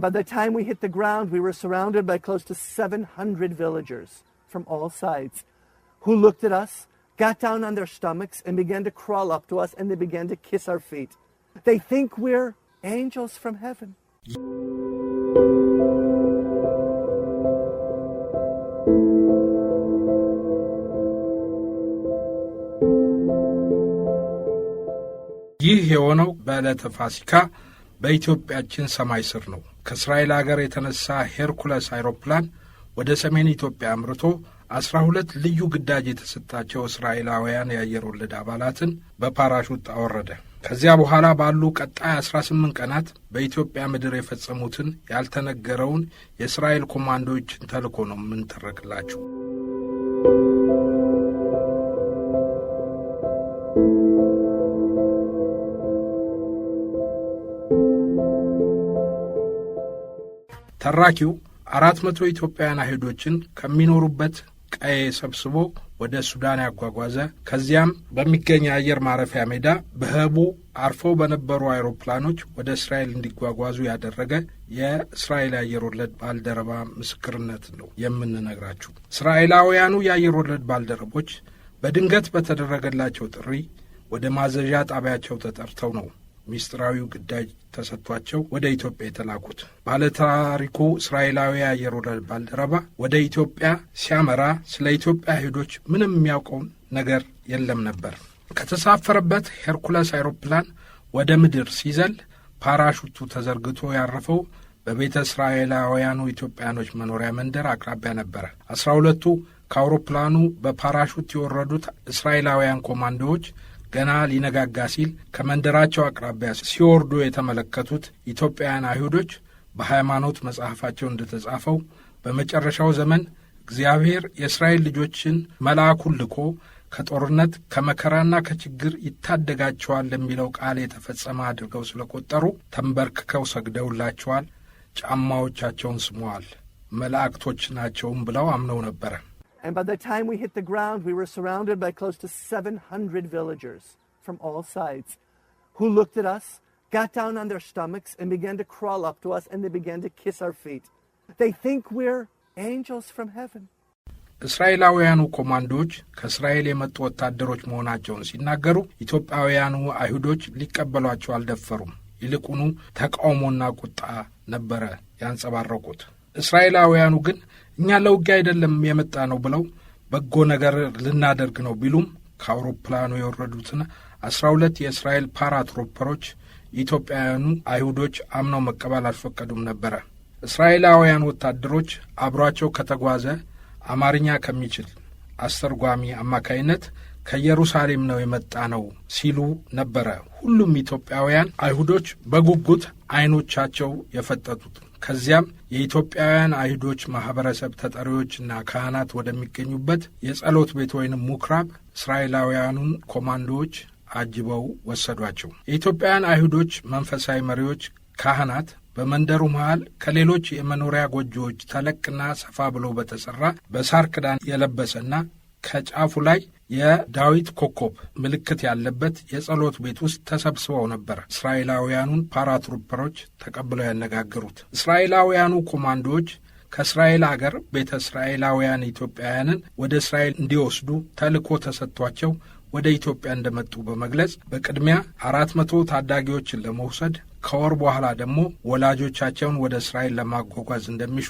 by the time we hit the ground, we were surrounded by close to 700 villagers from all sides who looked at us, got down on their stomachs, and began to crawl up to us, and they began to kiss our feet. They think we're angels from heaven. ይህ የሆነው በዕለተ ፋሲካ በኢትዮጵያችን ሰማይ ስር ነው። ከእስራኤል ሀገር የተነሳ ሄርኩለስ አይሮፕላን ወደ ሰሜን ኢትዮጵያ አምርቶ 12 ልዩ ግዳጅ የተሰጣቸው እስራኤላውያን የአየር ወለድ አባላትን በፓራሹት አወረደ። ከዚያ በኋላ ባሉ ቀጣይ 18 ቀናት በኢትዮጵያ ምድር የፈጸሙትን ያልተነገረውን የእስራኤል ኮማንዶዎችን ተልእኮ ነው የምንተረክላችሁ። ተራኪው 400 ኢትዮጵያውያን አይሁዶችን ከሚኖሩበት ቀዬ ሰብስቦ ወደ ሱዳን ያጓጓዘ፣ ከዚያም በሚገኝ አየር ማረፊያ ሜዳ በህቡ አርፈው በነበሩ አይሮፕላኖች ወደ እስራኤል እንዲጓጓዙ ያደረገ የእስራኤል አየር ወለድ ባልደረባ ምስክርነት ነው የምንነግራችሁ። እስራኤላውያኑ የአየር ወለድ ባልደረቦች በድንገት በተደረገላቸው ጥሪ ወደ ማዘዣ ጣቢያቸው ተጠርተው ነው ሚስጥራዊው ግዳጅ ተሰጥቷቸው ወደ ኢትዮጵያ የተላኩት። ባለታሪኩ እስራኤላዊ አየር ወለድ ባልደረባ ወደ ኢትዮጵያ ሲያመራ ስለ ኢትዮጵያ አይሁዶች ምንም የሚያውቀው ነገር የለም ነበር። ከተሳፈረበት ሄርኩለስ አይሮፕላን ወደ ምድር ሲዘል ፓራሹቱ ተዘርግቶ ያረፈው በቤተ እስራኤላውያኑ ኢትዮጵያኖች መኖሪያ መንደር አቅራቢያ ነበረ። 12ቱ ከአውሮፕላኑ በፓራሹት የወረዱት እስራኤላውያን ኮማንዶዎች ገና ሊነጋጋ ሲል ከመንደራቸው አቅራቢያ ሲወርዱ የተመለከቱት ኢትዮጵያውያን አይሁዶች በሃይማኖት መጽሐፋቸው እንደተጻፈው በመጨረሻው ዘመን እግዚአብሔር የእስራኤል ልጆችን መልአኩን ልኮ ከጦርነት ከመከራና ከችግር ይታደጋቸዋል ለሚለው ቃል የተፈጸመ አድርገው ስለቆጠሩ ተንበርክከው ሰግደውላቸዋል፣ ጫማዎቻቸውን ስመዋል፣ መላእክቶች ናቸውም ብለው አምነው ነበረ። And by the time we hit the ground, we were surrounded by close to 700 villagers from all sides who looked at us, got down on their stomachs, and began to crawl up to us, and they began to kiss our feet. They think we're angels from heaven. እስራኤላውያኑ ኮማንዶዎች ከእስራኤል የመጡ ወታደሮች መሆናቸውን ሲናገሩ ኢትዮጵያውያኑ አይሁዶች ሊቀበሏቸው አልደፈሩም። ይልቁኑ ተቃውሞና ቁጣ ነበረ ያንጸባረቁት። እስራኤላውያኑ ግን እኛ ለውጊያ አይደለም የመጣ ነው ብለው በጎ ነገር ልናደርግ ነው ቢሉም ከአውሮፕላኑ የወረዱትን 12 የእስራኤል ፓራትሮፐሮች ኢትዮጵያውያኑ አይሁዶች አምነው መቀበል አልፈቀዱም ነበረ። እስራኤላውያን ወታደሮች አብሯቸው ከተጓዘ አማርኛ ከሚችል አስተርጓሚ አማካይነት ከኢየሩሳሌም ነው የመጣ ነው ሲሉ ነበረ ሁሉም ኢትዮጵያውያን አይሁዶች በጉጉት አይኖቻቸው የፈጠጡት። ከዚያም የኢትዮጵያውያን አይሁዶች ማህበረሰብ ተጠሪዎችና ካህናት ወደሚገኙበት የጸሎት ቤት ወይንም ምኵራብ እስራኤላውያኑን ኮማንዶዎች አጅበው ወሰዷቸው። የኢትዮጵያውያን አይሁዶች መንፈሳዊ መሪዎች ካህናት በመንደሩ መሃል ከሌሎች የመኖሪያ ጎጆዎች ተለቅና ሰፋ ብሎ በተሰራ በሳር ክዳን የለበሰና ከጫፉ ላይ የዳዊት ኮከብ ምልክት ያለበት የጸሎት ቤት ውስጥ ተሰብስበው ነበር እስራኤላውያኑን ፓራትሩፐሮች ተቀብለው ያነጋገሩት። እስራኤላውያኑ ኮማንዶዎች ከእስራኤል አገር ቤተ እስራኤላውያን ኢትዮጵያውያንን ወደ እስራኤል እንዲወስዱ ተልእኮ ተሰጥቷቸው ወደ ኢትዮጵያ እንደመጡ በመግለጽ በቅድሚያ 400 ታዳጊዎችን ለመውሰድ ከወር በኋላ ደግሞ ወላጆቻቸውን ወደ እስራኤል ለማጓጓዝ እንደሚሹ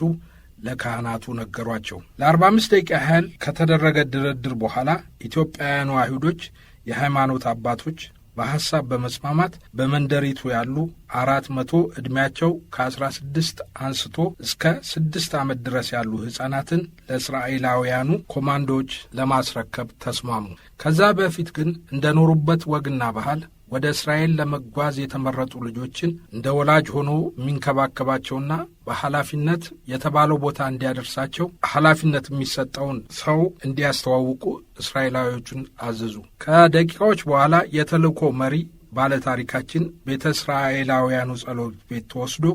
ለካህናቱ ነገሯቸው። ለ45 ደቂቃ ያህል ከተደረገ ድርድር በኋላ ኢትዮጵያውያኑ አይሁዶች የሃይማኖት አባቶች በሐሳብ በመስማማት በመንደሪቱ ያሉ 400 ዕድሜያቸው ከ16 አንስቶ እስከ 6 ዓመት ድረስ ያሉ ሕፃናትን ለእስራኤላውያኑ ኮማንዶዎች ለማስረከብ ተስማሙ። ከዛ በፊት ግን እንደኖሩበት ወግና ባህል ወደ እስራኤል ለመጓዝ የተመረጡ ልጆችን እንደ ወላጅ ሆኖ የሚንከባከባቸውና በኃላፊነት የተባለው ቦታ እንዲያደርሳቸው ኃላፊነት የሚሰጠውን ሰው እንዲያስተዋውቁ እስራኤላዊዎቹን አዘዙ። ከደቂቃዎች በኋላ የተልእኮ መሪ ባለታሪካችን ቤተ እስራኤላውያኑ ጸሎት ቤት ተወስዶ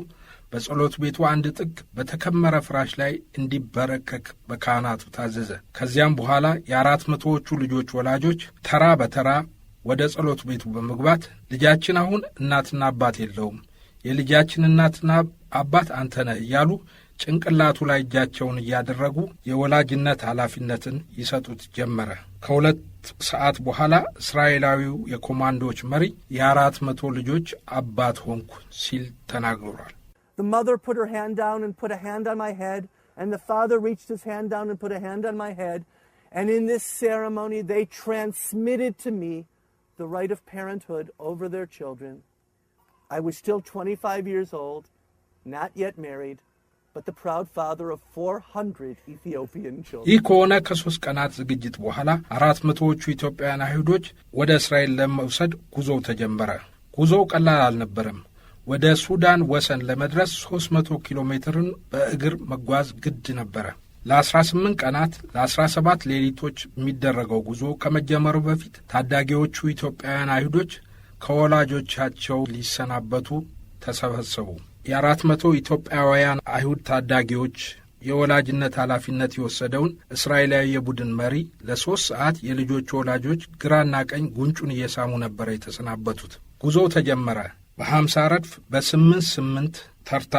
በጸሎት ቤቱ አንድ ጥግ በተከመረ ፍራሽ ላይ እንዲበረከክ በካህናቱ ታዘዘ። ከዚያም በኋላ የ400ዎቹ ልጆች ወላጆች ተራ በተራ ወደ ጸሎት ቤቱ በመግባት ልጃችን አሁን እናትና አባት የለውም፣ የልጃችን እናትና አባት አንተ ነህ እያሉ ጭንቅላቱ ላይ እጃቸውን እያደረጉ የወላጅነት ኃላፊነትን ይሰጡት ጀመረ። ከሁለት ሰዓት በኋላ እስራኤላዊው የኮማንዶዎች መሪ የ400 ልጆች አባት ሆንኩ ሲል ተናግሯል። The mother put her hand down and put a hand on my head, and the father reached his hand down and put a hand on my head, and in this ceremony they transmitted to me the right of parenthood over their children. I was still 25 years old, not yet married, but the proud father of 400 Ethiopian children. ይህ ከሆነ ከ3 ቀናት ዝግጅት በኋላ 400ዎቹ ኢትዮጵያውያን አይሁዶች ወደ እስራኤል ለመውሰድ ጉዞው ተጀመረ። ጉዞው ቀላል አልነበረም። ወደ ሱዳን ወሰን ለመድረስ 300 ኪሎ ሜትርን በእግር መጓዝ ግድ ነበረ። ለ18 ቀናት ለ17 ሌሊቶች የሚደረገው ጉዞ ከመጀመሩ በፊት ታዳጊዎቹ ኢትዮጵያውያን አይሁዶች ከወላጆቻቸው ሊሰናበቱ ተሰበሰቡ። የ400 ኢትዮጵያውያን አይሁድ ታዳጊዎች የወላጅነት ኃላፊነት የወሰደውን እስራኤላዊ የቡድን መሪ ለ3 ሰዓት የልጆቹ ወላጆች ግራና ቀኝ ጉንጩን እየሳሙ ነበር የተሰናበቱት። ጉዞው ተጀመረ። በ50 ረድፍ በ8 ተርታ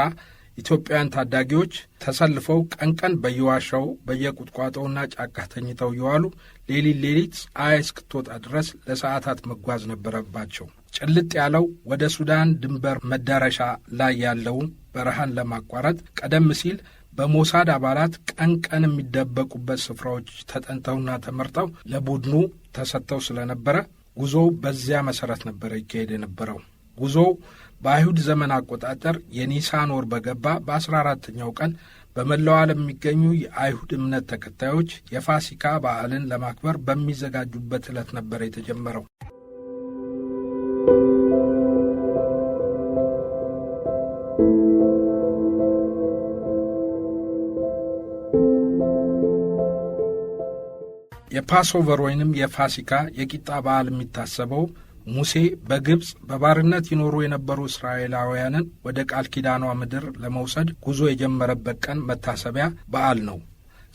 ኢትዮጵያውያን ታዳጊዎች ተሰልፈው ቀን በየዋሻው በየቁጥቋጦውና ጫካ ተኝተው እየዋሉ ሌሊት ፀሐይ እስክትወጣ ድረስ ለሰዓታት መጓዝ ነበረባቸው። ጭልጥ ያለው ወደ ሱዳን ድንበር መዳረሻ ላይ ያለውን በረሃን ለማቋረጥ ቀደም ሲል በሞሳድ አባላት ቀን የሚደበቁበት ስፍራዎች ተጠንተውና ተመርጠው ለቡድኑ ተሰጥተው ስለነበረ ጉዞው በዚያ መሰረት ነበር ይካሄድ የነበረው። ጉዞው በአይሁድ ዘመን አቆጣጠር የኒሳን ወር በገባ በ14ኛው ቀን በመላው ዓለም የሚገኙ የአይሁድ እምነት ተከታዮች የፋሲካ በዓልን ለማክበር በሚዘጋጁበት ዕለት ነበር የተጀመረው። የፓስኦቨር ወይንም የፋሲካ የቂጣ በዓል የሚታሰበው ሙሴ በግብጽ በባርነት ይኖሩ የነበሩ እስራኤላውያንን ወደ ቃል ኪዳኗ ምድር ለመውሰድ ጉዞ የጀመረበት ቀን መታሰቢያ በዓል ነው።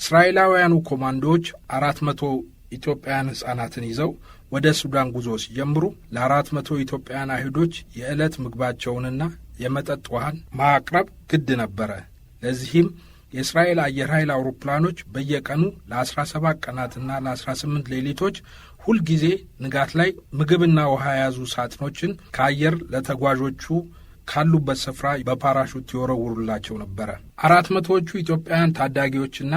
እስራኤላውያኑ ኮማንዶዎች 400 ኢትዮጵያውያን ሕፃናትን ይዘው ወደ ሱዳን ጉዞ ሲጀምሩ ለ400 ኢትዮጵያውያን አይሁዶች የዕለት ምግባቸውንና የመጠጥ ውሃን ማቅረብ ግድ ነበረ። ለዚህም የእስራኤል አየር ኃይል አውሮፕላኖች በየቀኑ ለ17 ቀናትና ለ18 ሌሊቶች ሁልጊዜ ንጋት ላይ ምግብና ውሃ የያዙ ሳጥኖችን ከአየር ለተጓዦቹ ካሉበት ስፍራ በፓራሹት ይወረውሩላቸው ነበረ። 400ዎቹ ኢትዮጵያውያን ታዳጊዎችና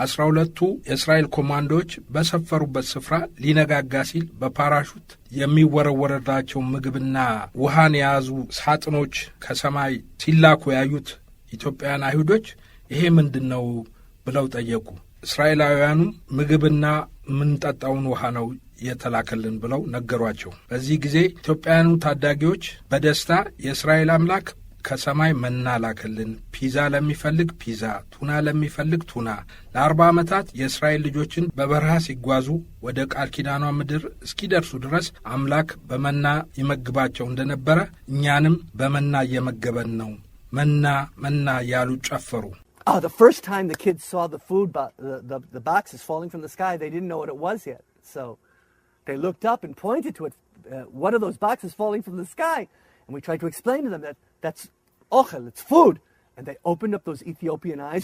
12ቱ የእስራኤል ኮማንዶዎች በሰፈሩበት ስፍራ ሊነጋጋ ሲል በፓራሹት የሚወረወረላቸው ምግብና ውሃን የያዙ ሳጥኖች ከሰማይ ሲላኩ ያዩት ኢትዮጵያውያን አይሁዶች ይሄ ምንድነው ብለው ጠየቁ። እስራኤላውያኑም ምግብና ምንጠጣውን ውሃ ነው የተላከልን ብለው ነገሯቸው። በዚህ ጊዜ ኢትዮጵያውያኑ ታዳጊዎች በደስታ የእስራኤል አምላክ ከሰማይ መና ላከልን፣ ፒዛ ለሚፈልግ ፒዛ፣ ቱና ለሚፈልግ ቱና። ለ40 ዓመታት የእስራኤል ልጆችን በበረሃ ሲጓዙ ወደ ቃል ኪዳኗ ምድር እስኪደርሱ ድረስ አምላክ በመና ይመግባቸው እንደነበረ እኛንም በመና እየመገበን ነው፣ መና ያሉ ጨፈሩ። The first time the kids saw the food, the boxes falling from the sky, they didn't know what it was yet. So they looked up and pointed to it. What are those boxes falling from the sky? And we tried to explain to them that that's ochel, it's food. And they opened up those Ethiopian eyes,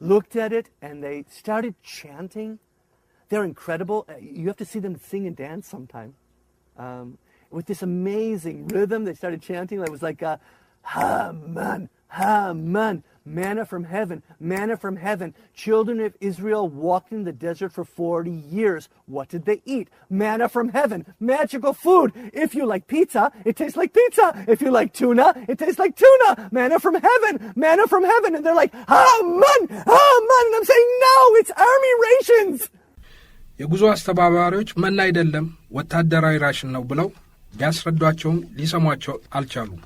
looked at it, and they started chanting. They're incredible. You have to see them sing and dance sometime. With this amazing rhythm, they started chanting. It was like, Haman, Haman, manna from heaven, manna from heaven. Children of Israel walked in the desert for 40 years. What did they eat? Manna from heaven, magical food. If you like pizza, it tastes like pizza. If you like tuna, it tastes like tuna. Manna from heaven, manna from heaven. And they're like, Haman, Haman. And I'm saying, no, it's army rations. የጉዞ አስተባባሪዎች መና አይደለም ወታደራዊ ራሽን ነው ብለው ቢያስረዷቸውም ሊሰሟቸው አልቻሉም።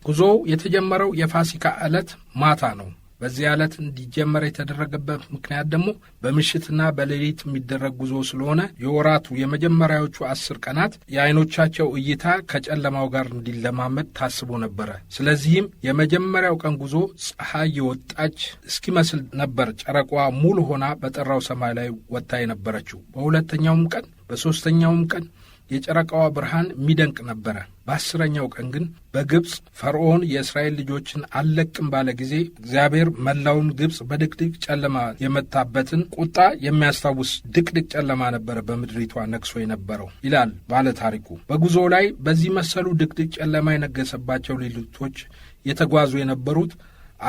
ጉዞው የተጀመረው የፋሲካ ዕለት ማታ ነው። በዚህ ዕለት እንዲጀመር የተደረገበት ምክንያት ደግሞ በምሽትና በሌሊት የሚደረግ ጉዞ ስለሆነ የወራቱ የመጀመሪያዎቹ 10 ቀናት የዓይኖቻቸው እይታ ከጨለማው ጋር እንዲለማመድ ታስቦ ነበረ። ስለዚህም የመጀመሪያው ቀን ጉዞ ፀሐይ የወጣች እስኪመስል ነበር ጨረቋ ሙሉ ሆና በጠራው ሰማይ ላይ ወጥታ የነበረችው። በሁለተኛውም ቀን በሶስተኛውም ቀን የጨረቃዋ ብርሃን የሚደንቅ ነበረ። በ10ኛው ቀን ግን በግብፅ ፈርዖን የእስራኤል ልጆችን አልለቅም ባለ ጊዜ እግዚአብሔር መላውን ግብፅ በድቅድቅ ጨለማ የመታበትን ቁጣ የሚያስታውስ ድቅድቅ ጨለማ ነበረ በምድሪቷ ነግሶ የነበረው ይላል ባለ ታሪኩ። በጉዞ ላይ በዚህ መሰሉ ድቅድቅ ጨለማ የነገሰባቸው ሌሊቶች የተጓዙ የነበሩት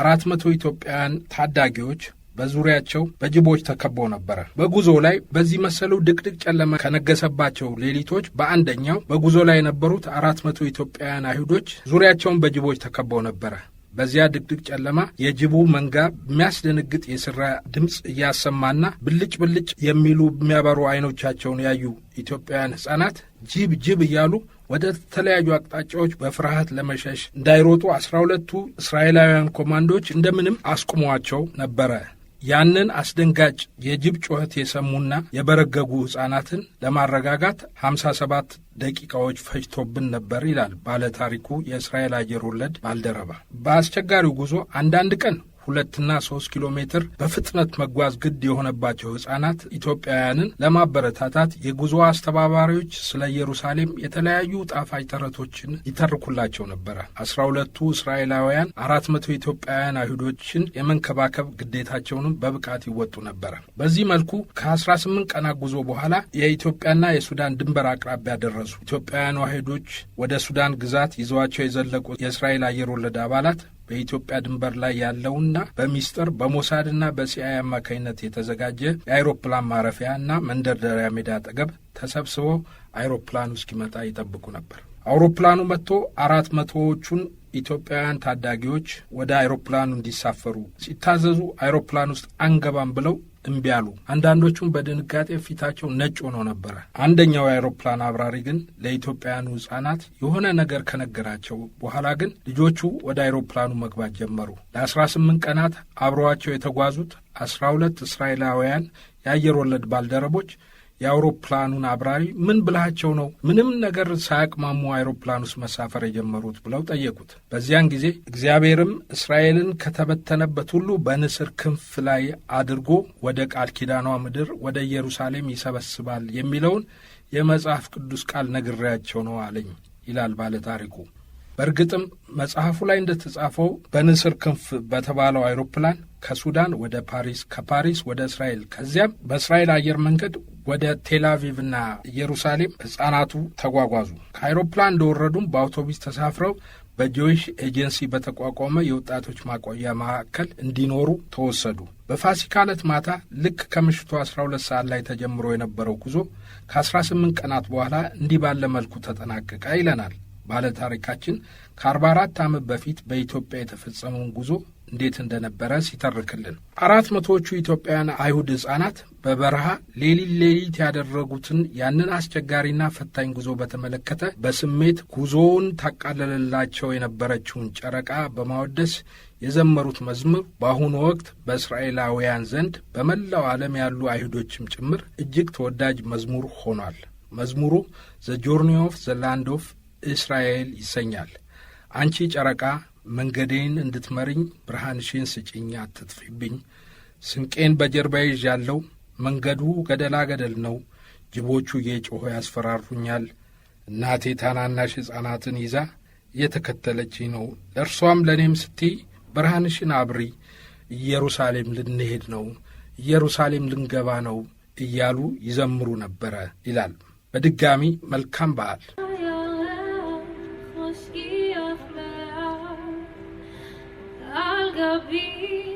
400 ኢትዮጵያውያን ታዳጊዎች በዙሪያቸው በጅቦች ተከበው ነበረ። በጉዞ ላይ በዚህ መሰሉ ድቅድቅ ጨለማ ከነገሰባቸው ሌሊቶች በአንደኛው በጉዞ ላይ የነበሩት 400 ኢትዮጵያውያን አይሁዶች ዙሪያቸውን በጅቦች ተከበው ነበረ። በዚያ ድቅድቅ ጨለማ የጅቡ መንጋ የሚያስደነግጥ የስራ ድምፅ እያሰማና ብልጭ ብልጭ የሚሉ የሚያበሩ አይኖቻቸውን ያዩ ኢትዮጵያውያን ሕፃናት ጅብ ጅብ እያሉ ወደ ተለያዩ አቅጣጫዎች በፍርሃት ለመሸሽ እንዳይሮጡ 12ቱ እስራኤላውያን ኮማንዶች እንደምንም አስቁመዋቸው ነበረ። ያንን አስደንጋጭ የጅብ ጩኸት የሰሙና የበረገጉ ሕፃናትን ለማረጋጋት 57 ደቂቃዎች ፈጅቶብን ነበር ይላል ባለ ታሪኩ የእስራኤል አየር ወለድ ባልደረባ። በአስቸጋሪው ጉዞ አንዳንድ ቀን 2 እና 3 ኪሎ ሜትር በፍጥነት መጓዝ ግድ የሆነባቸው ሕፃናት ኢትዮጵያውያንን ለማበረታታት የጉዞ አስተባባሪዎች ስለ ኢየሩሳሌም የተለያዩ ጣፋጭ ተረቶችን ይተርኩላቸው ነበረ። 12ቱ እስራኤላውያን 400 ኢትዮጵያውያን አይሁዶችን የመንከባከብ ግዴታቸውንም በብቃት ይወጡ ነበረ። በዚህ መልኩ ከ18 ቀናት ጉዞ በኋላ የኢትዮጵያና የሱዳን ድንበር አቅራቢያ ደረሱ። ኢትዮጵያውያኑ አይሁዶች ወደ ሱዳን ግዛት ይዘዋቸው የዘለቁ የእስራኤል አየር ወለድ አባላት በኢትዮጵያ ድንበር ላይ ያለውና በሚስጥር በሞሳድና በሲአይ አማካኝነት የተዘጋጀ የአይሮፕላን ማረፊያና መንደርደሪያ ሜዳ አጠገብ ተሰብስበው አይሮፕላኑ እስኪመጣ ይጠብቁ ነበር። አውሮፕላኑ መጥቶ 400ዎቹን ኢትዮጵያውያን ታዳጊዎች ወደ አይሮፕላኑ እንዲሳፈሩ ሲታዘዙ አይሮፕላን ውስጥ አንገባም ብለው እምቢ አሉ። አንዳንዶቹም በድንጋጤ ፊታቸው ነጭ ሆኖ ነበረ። አንደኛው የአይሮፕላን አብራሪ ግን ለኢትዮጵያውያኑ ሕፃናት የሆነ ነገር ከነገራቸው በኋላ ግን ልጆቹ ወደ አይሮፕላኑ መግባት ጀመሩ። ለ18 ቀናት አብረዋቸው የተጓዙት 12 እስራኤላውያን የአየር ወለድ ባልደረቦች የአውሮፕላኑን አብራሪ ምን ብላቸው ነው ምንም ነገር ሳያቅማሙ አይሮፕላን ውስጥ መሳፈር የጀመሩት ብለው ጠየቁት። በዚያን ጊዜ እግዚአብሔርም እስራኤልን ከተበተነበት ሁሉ በንስር ክንፍ ላይ አድርጎ ወደ ቃል ኪዳኗ ምድር ወደ ኢየሩሳሌም ይሰበስባል የሚለውን የመጽሐፍ ቅዱስ ቃል ነግሬያቸው ነው አለኝ ይላል ባለ ታሪኩ። በእርግጥም መጽሐፉ ላይ እንደተጻፈው በንስር ክንፍ በተባለው አይሮፕላን ከሱዳን ወደ ፓሪስ፣ ከፓሪስ ወደ እስራኤል፣ ከዚያም በእስራኤል አየር መንገድ ወደ ቴልአቪቭና ኢየሩሳሌም ሕፃናቱ ተጓጓዙ። ከአይሮፕላን እንደወረዱም በአውቶቡስ ተሳፍረው በጆይሽ ኤጀንሲ በተቋቋመ የወጣቶች ማቆያ ማዕከል እንዲኖሩ ተወሰዱ። በፋሲካ ዕለት ማታ ልክ ከምሽቱ 12 ሰዓት ላይ ተጀምሮ የነበረው ጉዞ ከ18 ቀናት በኋላ እንዲህ ባለ መልኩ ተጠናቀቀ ይለናል ባለ ታሪካችን። ከ44 ዓመት በፊት በኢትዮጵያ የተፈጸመውን ጉዞ እንዴት እንደነበረ ሲተርክልን 400ዎቹ ኢትዮጵያውያን አይሁድ ሕፃናት በበረሃ ሌሊት ያደረጉትን ያንን አስቸጋሪና ፈታኝ ጉዞ በተመለከተ በስሜት ጉዞውን ታቃለለላቸው የነበረችውን ጨረቃ በማወደስ የዘመሩት መዝሙር በአሁኑ ወቅት በእስራኤላውያን ዘንድ በመላው ዓለም ያሉ አይሁዶችም ጭምር እጅግ ተወዳጅ መዝሙር ሆኗል። መዝሙሩ ዘ ጆርኒ ኦፍ ዘ ላንድ ኦፍ እስራኤል ይሰኛል። አንቺ ጨረቃ መንገዴን እንድትመሪኝ ብርሃንሽን ስጭኝ፣ አትጥፊብኝ። ስንቄን በጀርባዬ ይዣለሁ፣ መንገዱ ገደላ ገደል ነው። ጅቦቹ እየጮኹ ያስፈራሩኛል። እናቴ ታናናሽ ሕፃናትን ይዛ እየተከተለችኝ ነው። ለእርሷም ለእኔም ስትይ ብርሃንሽን አብሪ። ኢየሩሳሌም ልንሄድ ነው፣ ኢየሩሳሌም ልንገባ ነው እያሉ ይዘምሩ ነበረ ይላል። በድጋሚ መልካም በዓል። I'll be